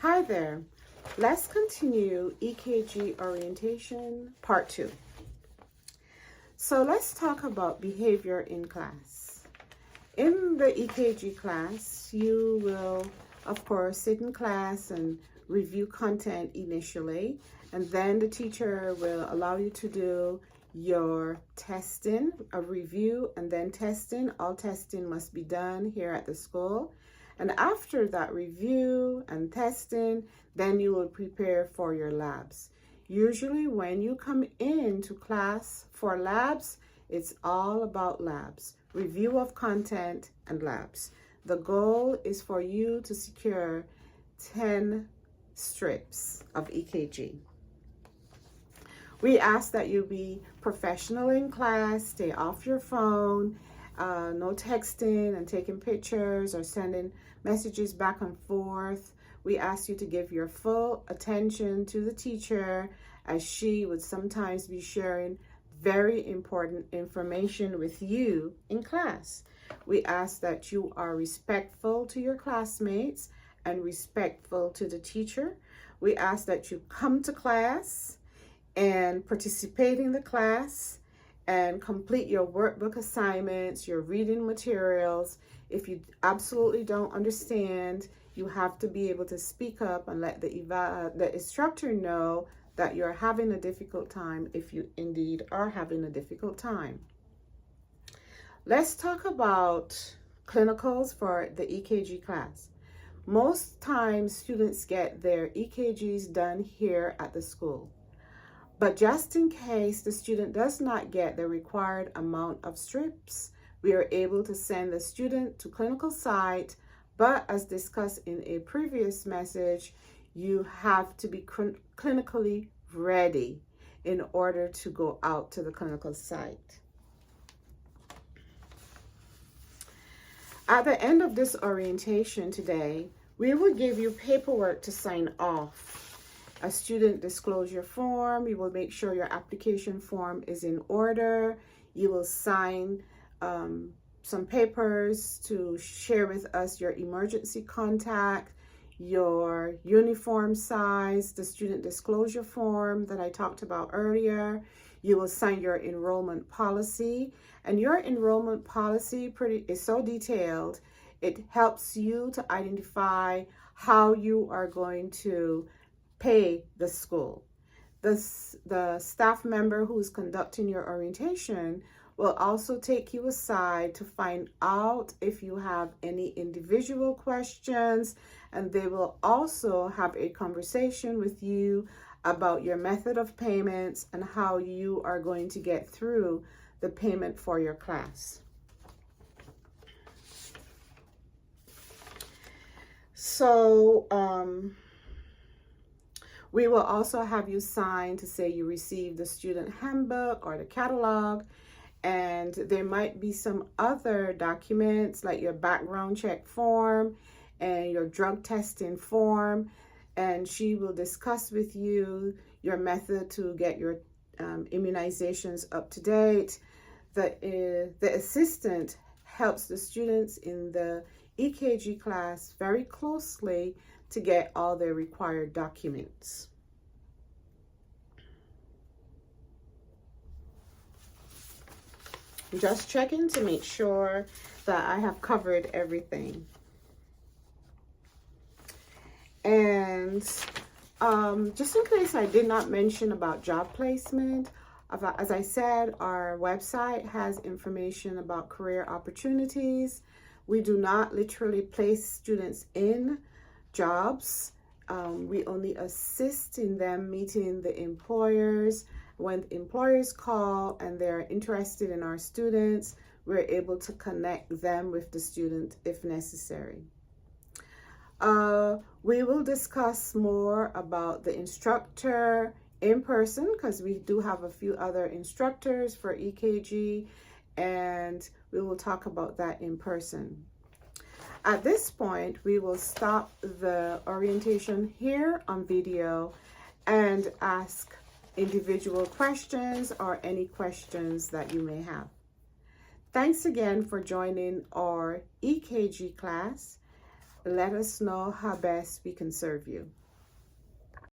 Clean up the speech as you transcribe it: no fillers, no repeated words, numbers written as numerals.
Hi there. Let's continue EKG orientation part 2. So let's talk about behavior in class. In the EKG class, you will, of course, sit in class and review content initially, and then the teacher will allow you to do your testing, a review, and then testing. All testing must be done here at the school. And after that review and testing, then you will prepare for your labs. Usually when you come into class for labs, it's all about labs, review of content and labs. The goal is for you to secure 10 strips of EKG. We ask that you be professional in class, stay off your phone, no texting and taking pictures or sending messages back and forth. We ask you to give your full attention to the teacher, as she would sometimes be sharing very important information with you in class. We ask that you are respectful to your classmates and respectful to the teacher. We ask that you come to class and participate in the class and complete your workbook assignments, your reading materials. If you absolutely don't understand, you have to be able to speak up and let the instructor know that you're having a difficult time if you indeed are having a difficult time. Let's talk about clinicals for the EKG class. Most times students get their EKGs done here at the school. But just in case the student does not get the required amount of strips, we are able to send the student to clinical site. But as discussed in a previous message, you have to be clinically ready in order to go out to the clinical site. At the end of this orientation today, we will give you paperwork to sign off. A student disclosure form. You will make sure your application form is in order. You will sign some papers to share with us your emergency contact, your uniform size, the student disclosure form that I talked about earlier. You will sign your enrollment policy, and your enrollment policy is so detailed. It helps you to identify how you are going to pay the school. The staff member who's conducting your orientation will also take you aside to find out if you have any individual questions, and they will also have a conversation with you about your method of payments and how you are going to get through the payment for your class. So, we will also have you sign to say you received the student handbook or the catalog, and there might be some other documents like your background check form and your drug testing form, and she will discuss with you your method to get your immunizations up to date. The assistant helps the students in the EKG class very closely to get all their required documents. Just checking to make sure that I have covered everything. And just in case I did not mention about job placement, as I said, our website has information about career opportunities. We do not literally place students in jobs. We only assist in them meeting the employers. When employers call and they're interested in our students, we're able to connect them with the student if necessary. We will discuss more about the instructor in person, because we do have a few other instructors for EKG, and we will talk about that in person. At this point, we will stop the orientation here on video and ask individual questions or any questions that you may have. Thanks again for joining our EKG class. let us know how best we can serve you.